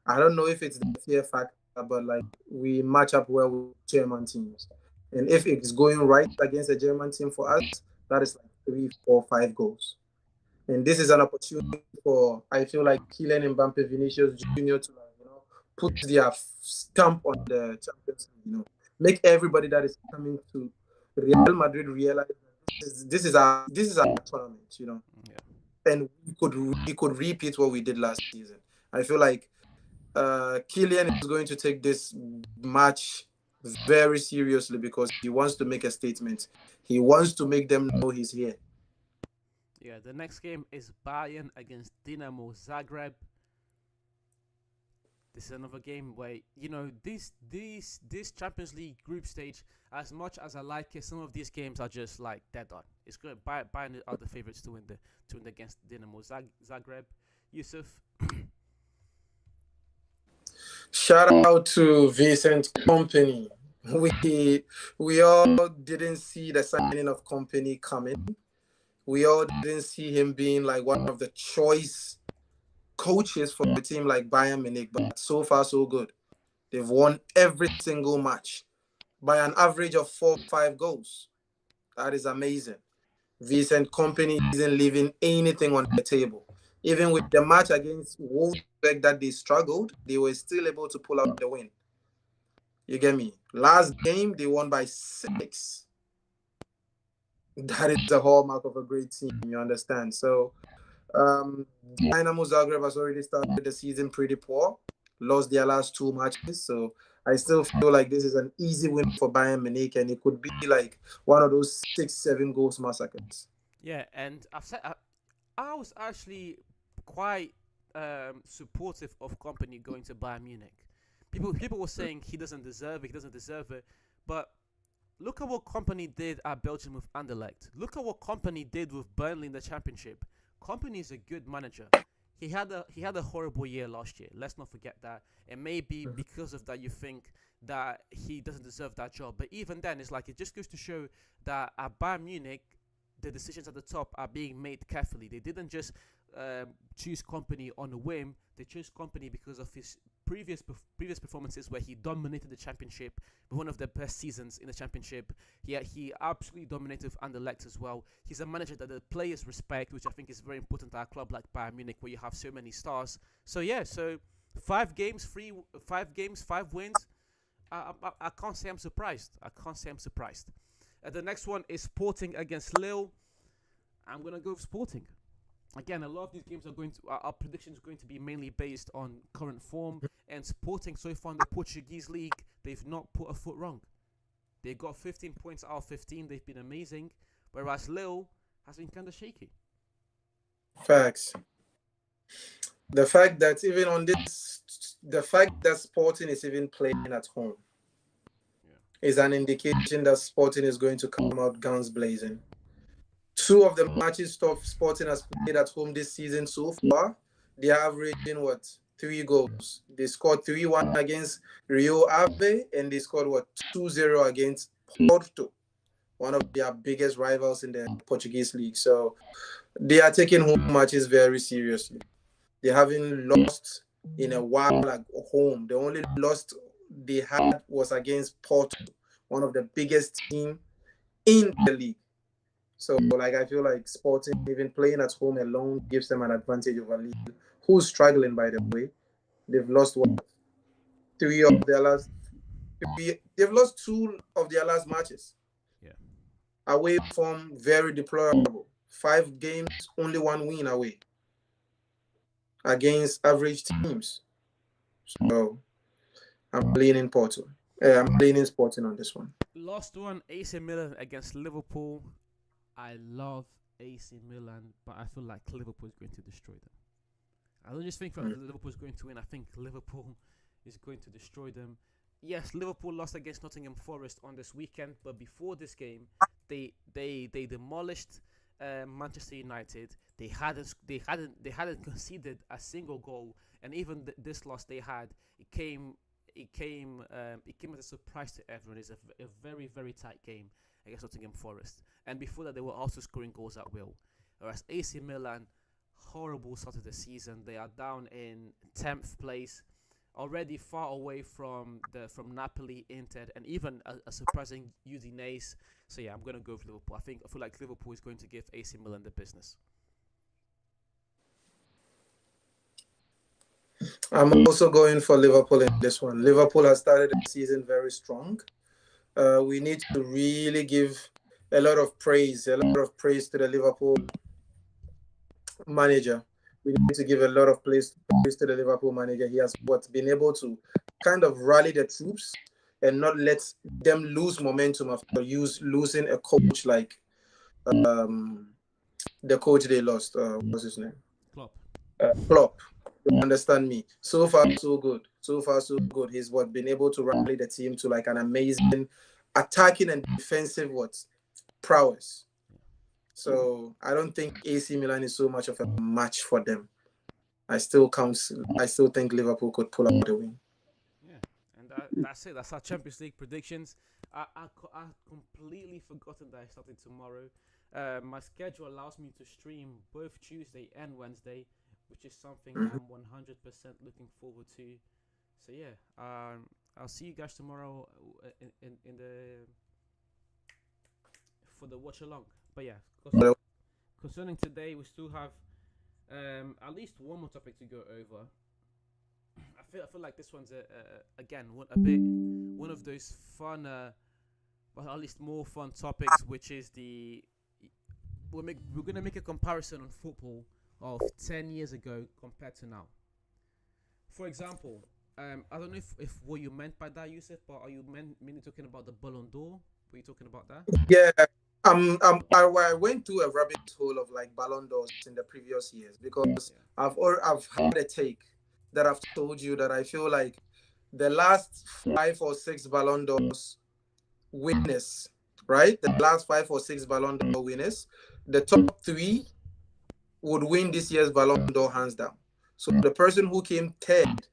I don't know if it's the fear factor, but like we match up well with German teams. And if it's going right against a German team for us, that is like 3, 4, 5 goals. And this is an opportunity for I feel like Kylian Mbappe, Vinicius Junior to like, put their stamp on the Champions League. Make everybody that is coming to Real Madrid realize that this is our tournament. Yeah. And we could repeat what we did last season. I feel like Kylian is going to take this match very seriously because he wants to make a statement. He wants to make them know he's here. Yeah, the next game is Bayern against Dinamo Zagreb. This is another game where this Champions League group stage. As much as I like it, some of these games are just like dead on. It's good. Bayern are the favorites to win against Dinamo Zagreb. Yusuf. Shout out to Vincent Company. We all didn't see the signing of Company coming. We all didn't see him being like one of the choice coaches for a team like Bayern Munich, but so far so good. They've won every single match by an average of 4 or 5 goals. That is amazing. Vincent Company isn't leaving anything on the table. Even with the match against Wolfsburg that they struggled, they were still able to pull out the win. You get me? Last game, they won by 6. That is the hallmark of a great team, you understand? So, Dynamo Zagreb has already started the season pretty poor, lost their last 2 matches. So, I still feel like this is an easy win for Bayern Munich, and it could be like one of those 6, 7 goals massacres. Yeah, and I was actually quite supportive of Company going to Bayern Munich. People were saying he doesn't deserve it, but look at what Company did at Belgium with Anderlecht. Look at what Company did with Burnley in the Championship. Company is a good manager. He had a horrible year last year. Let's not forget that. And maybe because of that, you think that he doesn't deserve that job. But even then, it's like it just goes to show that at Bayern Munich, the decisions at the top are being made carefully. They didn't just choose Company on a whim. They chose Company because of his previous performances where he dominated the championship, one of the best seasons in the championship. He absolutely dominated with Anderlecht as well. He's a manager that the players respect, which I think is very important at a club like Bayern Munich where you have so many stars. So yeah, 5 games, 5 wins. I can't say I'm surprised. The next one is Sporting against Lille. I'm going to go with Sporting. Again, a lot of these games our predictions are going to be mainly based on current form. And Sporting, so far in the Portuguese league, they've not put a foot wrong. They got 15 points out of 15. They've been amazing. Whereas Lille has been kind of shaky. Facts. The fact that Sporting is even playing at home is an indication that Sporting is going to come out guns blazing. 2 of the matches Sporting has played at home this season so far, they are averaging 3 goals. They scored 3-1 against Rio Ave, and they scored 2-0 against Porto, one of their biggest rivals in the Portuguese league. So they are taking home matches very seriously. They haven't lost in a while at home. The only loss they had was against Porto, one of the biggest teams in the league. So, I feel like Sporting, even playing at home alone, gives them an advantage over Lille, who's struggling, by the way. They've lost 3 of their last. They've lost 2 of their last matches. Yeah. Away from very deplorable. 5 games, only 1 win away against average teams. So, I'm leaning Porto. I'm leaning Sporting on this one. Last one, AC Milan against Liverpool. I love AC Milan, but I feel like Liverpool is going to destroy them. I don't just think Liverpool is going to win. I think Liverpool is going to destroy them. Yes, Liverpool lost against Nottingham Forest on this weekend, but before this game, they demolished Manchester United. They hadn't conceded a single goal, and even this loss they had, it came as a surprise to everyone. It's a very, very tight game against Nottingham Forest. And before that, they were also scoring goals at will. Whereas AC Milan horrible start of the season. They are down in 10th place, already far away from Napoli, Inter, and even a surprising Udinese. So yeah, I'm gonna go with Liverpool. I feel like Liverpool is going to give AC Milan the business. I'm also going for Liverpool in this one. Liverpool has started the season very strong. We need to really give a lot of praise to the Liverpool manager. We need to give a lot of praise to the Liverpool manager. He has been able to kind of rally the troops and not let them lose momentum after losing a coach like um, the coach they lost. What's his name? Klopp. Klopp. You understand me? So far, so good. So far, so good. He's been able to rally the team to like an amazing attacking and defensive prowess. So I don't think AC Milan is so much of a match for them. I still think Liverpool could pull out the win. Yeah, and that's it. That's our Champions League predictions. I completely forgotten that I started tomorrow. My schedule allows me to stream both Tuesday and Wednesday, which is something I'm 100% looking forward to. So yeah, I'll see you guys tomorrow in the for the watch along. But yeah, concerning today, we still have at least one more topic to go over. I feel like this one's again one of those fun, but at least more fun topics, which is we're gonna make a comparison on football of 10 years ago compared to now. For example, I don't know if what you meant by that, Yusuf, but are you mainly talking about the Ballon d'Or? Were you talking about that? Yeah. I went to a rabbit hole of like Ballon d'Ors in the previous years because I've had a take that I've told you that I feel like the last 5 or 6 Ballon d'Ors winners, right? The last 5 or 6 Ballon d'Or winners, the top 3 would win this year's Ballon d'Or hands down. So the person who came third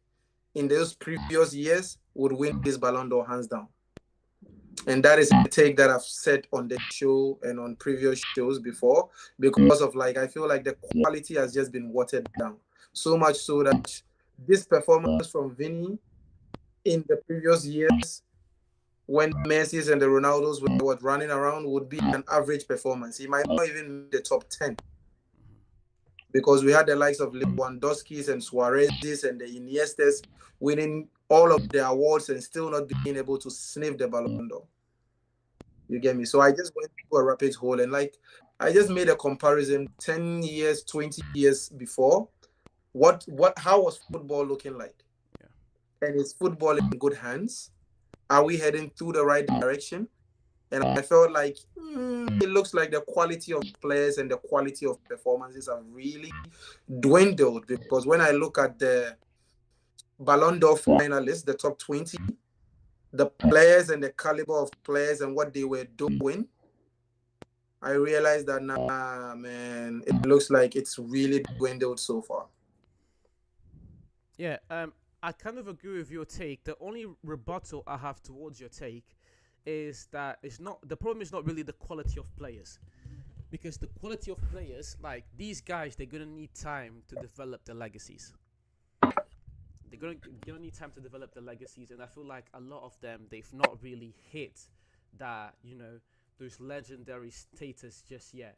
in those previous years would win this Ballon d'Or hands down. And that is a take that I've said on the show and on previous shows before, because of like I feel like the quality has just been watered down so much so that this performance from Vinny in the previous years, when Messi's and the Ronaldos were running around, would be an average performance. He might not even make the top 10, because we had the likes of Lewandowski's and Suarez's and the Iniestas winning all of the awards and still not being able to sniff the Ballon d'Or. You get me? So I just went through a rabbit hole and like I just made a comparison 10 years, 20 years before. How was football looking like? Yeah. And is football in good hands? Are we heading through the right direction? And I felt like it looks like the quality of players and the quality of performances have really dwindled, because when I look at the Ballon d'Or finalists, the top 20, the players and the caliber of players and what they were doing, I realized that man, it looks like it's really dwindled so far. Yeah, I kind of agree with your take. The only rebuttal I have towards your take is that the problem is not really the quality of players, because the quality of players, like these guys, they're gonna need time to develop their legacies. They're gonna need time to develop their legacies, and I feel like a lot of them, they've not really hit that, those legendary status just yet.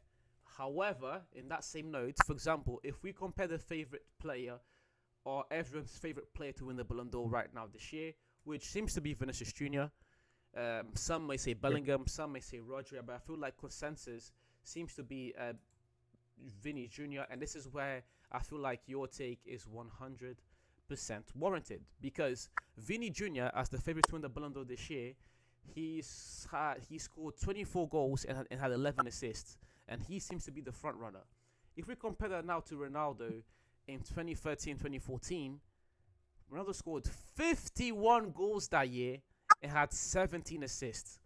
However, in that same note, for example, if we compare the favorite player or everyone's favorite player to win the Ballon d'Or right now this year, which seems to be Vinicius Jr., some may say Bellingham, some may say Rodri, but I feel like consensus seems to be Vinny Jr., and this is where I feel like your take is 100% warranted, because Vinny Jr., as the favorite to win the Ballon d'Or this year, he scored 24 goals and had 11 assists, and he seems to be the front runner. If we compare that now to Ronaldo in 2013-2014, Ronaldo scored 51 goals that year and had 17 assists.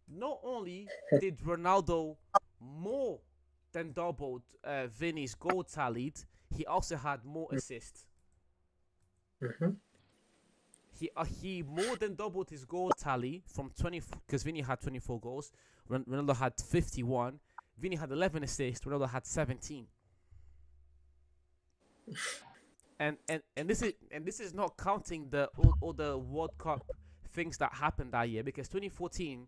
Not only did Ronaldo more than doubled Vinny's goal tallied, he also had more assists. Mm-hmm. He more than doubled his goal tally from 20, because Vinny had 24 goals, Ronaldo had 51. Vinny had 11 assists, Ronaldo had 17. And this is not counting the all the World Cup things that happened that year, because 2014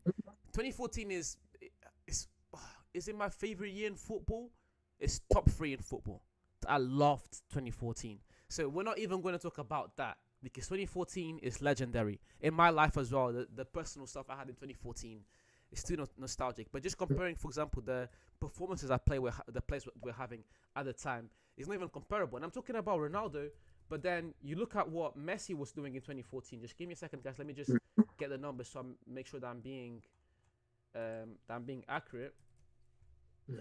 is it my favorite year in football? It's top 3 in football. I loved 2014. So we're not even going to talk about that, because 2014 is legendary in my life as well. The personal stuff I had in 2014 is still nostalgic. But just comparing, for example, the performances the players we're having at the time is not even comparable. And I'm talking about Ronaldo, but then you look at what Messi was doing in 2014. Just give me a second, guys. Let me just get the numbers so I make sure that I'm being accurate.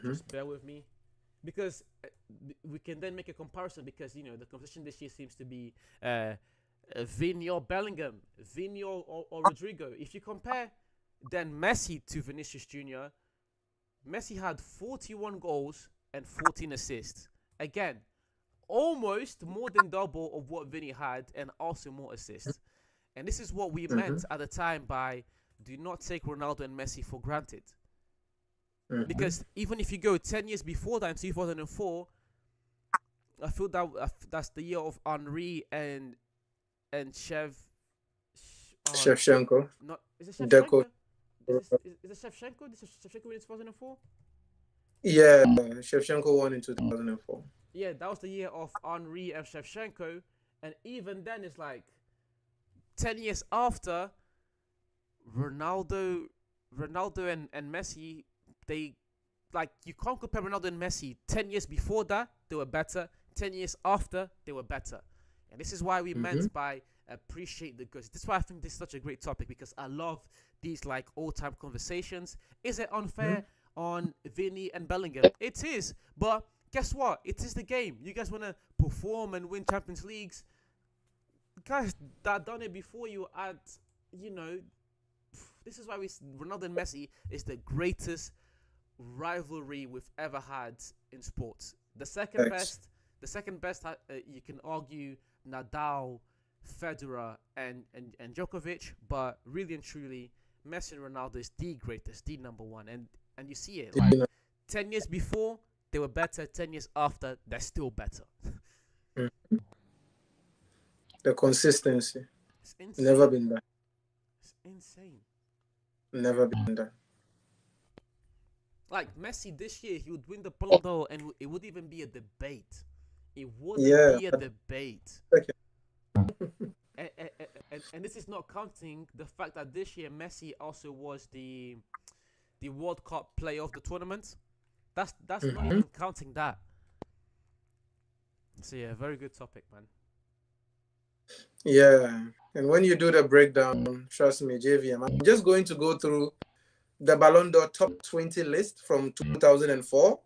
Just bear with me, because we can then make a comparison, because the competition this year seems to be Vini or Bellingham, Vini or Rodrigo. If you compare then Messi to Vinicius Jr., Messi had 41 goals and 14 assists. Again, almost more than double of what Vini had, and also more assists. And this is what we meant at the time by do not take Ronaldo and Messi for granted. Because even if you go 10 years before that, in 2004, I feel that's the year of Henry and Shevchenko. Not is it Shevchenko? Deco. Is it Shevchenko? Did Shevchenko win in 2004? Yeah, Shevchenko won in 2004. Yeah, that was the year of Henry and Shevchenko, and even then it's like 10 years after Ronaldo and Messi. They, like, you can't compare Ronaldo and Messi. 10 years before that, they were better. 10 years after, they were better. And this is why we meant by appreciate the goods. This is why I think this is such a great topic, because I love these, like, all-time conversations. Is it unfair on Vini and Bellingham? It is. But guess what? It is the game. You guys want to perform and win Champions Leagues. Guys that done it before you this is why Ronaldo and Messi is the greatest rivalry we've ever had in sports. The second best, you can argue Nadal, Federer, and Djokovic, but really and truly, Messi and Ronaldo is the greatest, the number one, and you see it. Like 10 years before, they were better. 10 years after, they're still better. The consistency. It's insane. Never been done. It's insane. Never been done. Like Messi this year, he would win the Ballon d'Or, and it would even be a debate. It wouldn't be a debate. Okay. And this is not counting the fact that this year Messi also was the World Cup player of the tournament. That's not even counting that. So yeah, very good topic, man. Yeah, and when you do the breakdown, trust me, JVM, I'm just going to go through the Ballon d'Or top 20 list from 2004,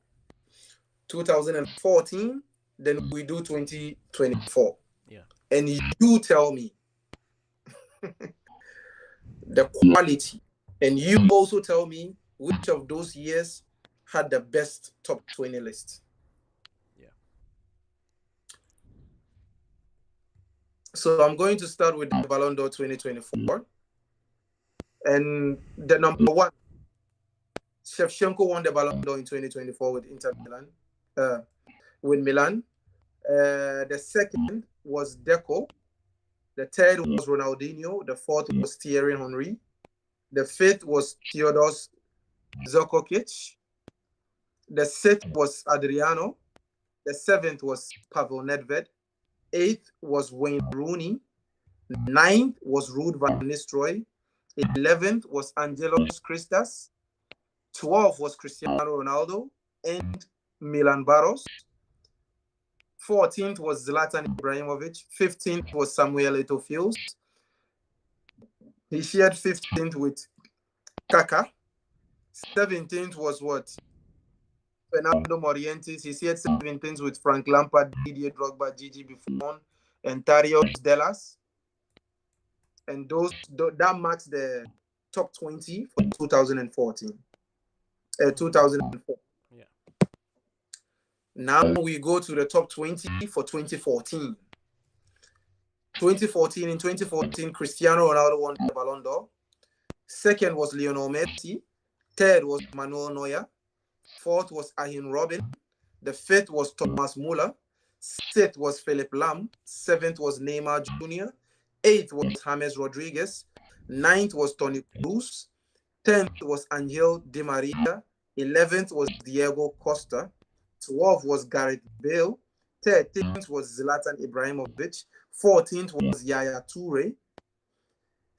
2014, then we do 2024. Yeah. And you tell me the quality, and you also tell me which of those years had the best top 20 list. Yeah. So I'm going to start with the Ballon d'Or 2024. And the number one, Shevchenko won the Ballon d'Or in 2024 with Inter Milan. The second was Deco. The third was Ronaldinho. The fourth was Thierry Henry. The fifth was Theodos Zokovic. The sixth was Adriano. The seventh was Pavel Nedved. Eighth was Wayne Rooney. Ninth was Ruud van Nistelrooy. 11th was Angelos Christas. 12th was Cristiano Ronaldo and Milan Barros. 14th was Zlatan Ibrahimovic. 15th was Samuel Eto'o. He shared 15th with Kaká. 17th was what? Fernando Morientes. He shared 17th with Frank Lampard, Didier Drogba, Gigi Buffon, and Tarios Delas. And that marks the top 20 for 2014. 2004. Yeah. Now we go to the top 20 for 2014. In 2014, Cristiano Ronaldo won the Ballon d'Or. Second was Lionel Messi. Third was Manuel Neuer. Fourth was Arjen Robben. The fifth was Thomas Muller. Sixth was Philip Lam. Seventh was Neymar Jr. Eighth was James Rodriguez. Ninth was Tony Cruz. 10th was Angel Di Maria. 11th was Diego Costa. 12th was Gareth Bale. 13th was Zlatan Ibrahimovic. 14th was Yaya Toure.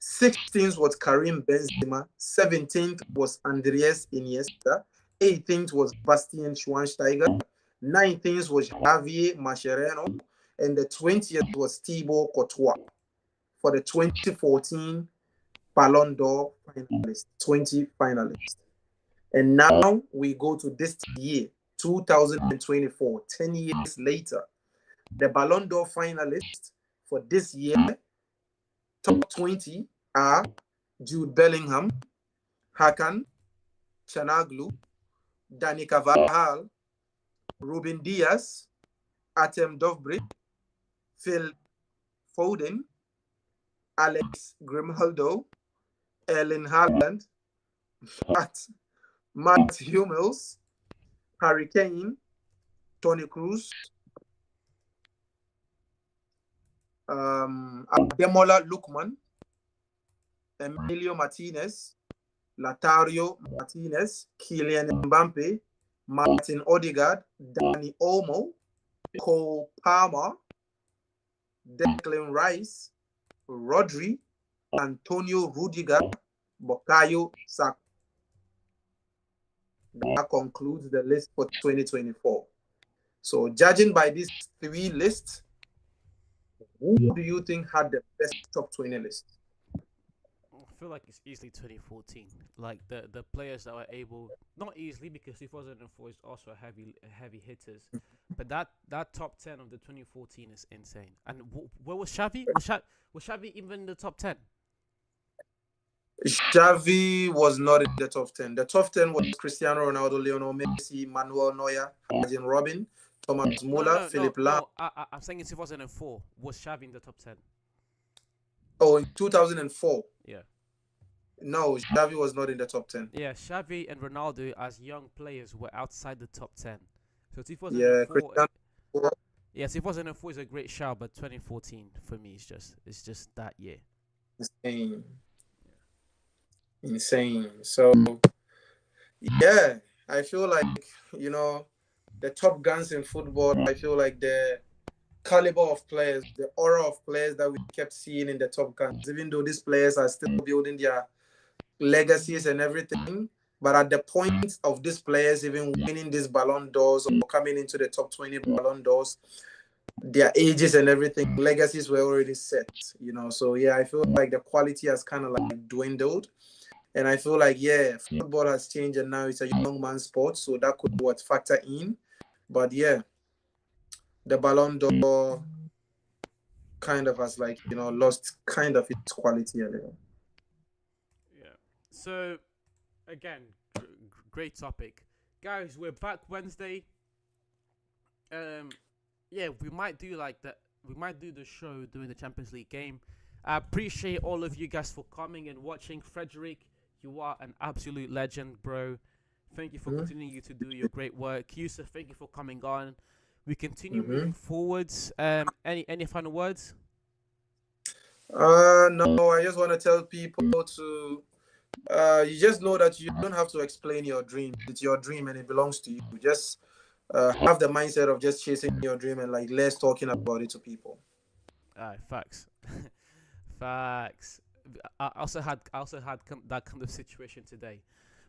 16th was Karim Benzema. 17th was Andres Iniesta. 18th was Bastian Schweinsteiger. 19th was Javier Mascherano. And the 20th was Thibaut Courtois for the 2014 Ballon d'Or finalists, 20 finalists. And now we go to this year, 2024, 10 years later. The Ballon d'Or finalists for this year, top 20 are Jude Bellingham, Hakan Chanaglu, Dani Carvajal, Ruben Diaz, Artem Dovbyk, Phil Foden, Alex Grimaldo, Erling Haaland, Matt Hummels, Harry Kane, Tony Cruz, Ademola Lookman, Emilio Martinez, Latario Martinez, Kylian Mbappe, Martin Odegaard, Dani Olmo, Cole Palmer, Declan Rice, Rodri, Antonio Rudiger, Bukayo Saka. That concludes the list for 2024. So, judging by these three lists, who do you think had the best top 20 list? I feel like it's easily 2014. Like the players that were able, not easily because 2004 is also heavy hitters, but that top 10 of the 2014 is insane. And where was Xavi? Was Xavi even in the top 10? Xavi was not in the top 10. The top 10 was Cristiano Ronaldo, Lionel Messi, Manuel Neuer, Arjen Robben, Thomas Muller, Philip Lahm. No, I'm saying in 2004. Was Xavi in the top 10? Oh, in 2004. Yeah. No, Xavi was not in the top 10. Yeah, Xavi and Ronaldo as young players were outside the top 10. So 2004. Yeah, Cristiano. Yeah, 2004 is a great shout, but 2014 for me is just that year. Insane. So yeah, I feel like, the top guns in football, I feel like the caliber of players, the aura of players that we kept seeing in the top guns, even though these players are still building their legacies and everything, but at the point of these players even winning these Ballon d'Ors or coming into the top 20 Ballon d'Ors, their ages and everything, legacies were already set, So yeah, I feel like the quality has kind of like dwindled. And I feel like, yeah, football has changed and now it's a young man's sport. So that could factor in. But yeah, the Ballon d'Or kind of has lost kind of its quality a little. Yeah. So, again, great topic. Guys, we're back Wednesday. Yeah, we might do like that. We might do the show during the Champions League game. I appreciate all of you guys for coming and watching. Frederick, you are an absolute legend, bro. Thank you for continuing to do your great work. Yusuf, thank you for coming on. We continue moving forwards. Any final words? No, I just want to tell people to you just know that you don't have to explain your dream. It's your dream and it belongs to you. Just have the mindset of just chasing your dream and less talking about it to people. Facts. Facts. I also had that kind of situation today.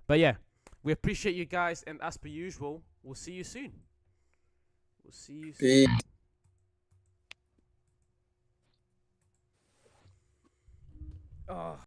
But yeah, we appreciate you guys, and as per usual, we'll see you soon. Peace. Oh.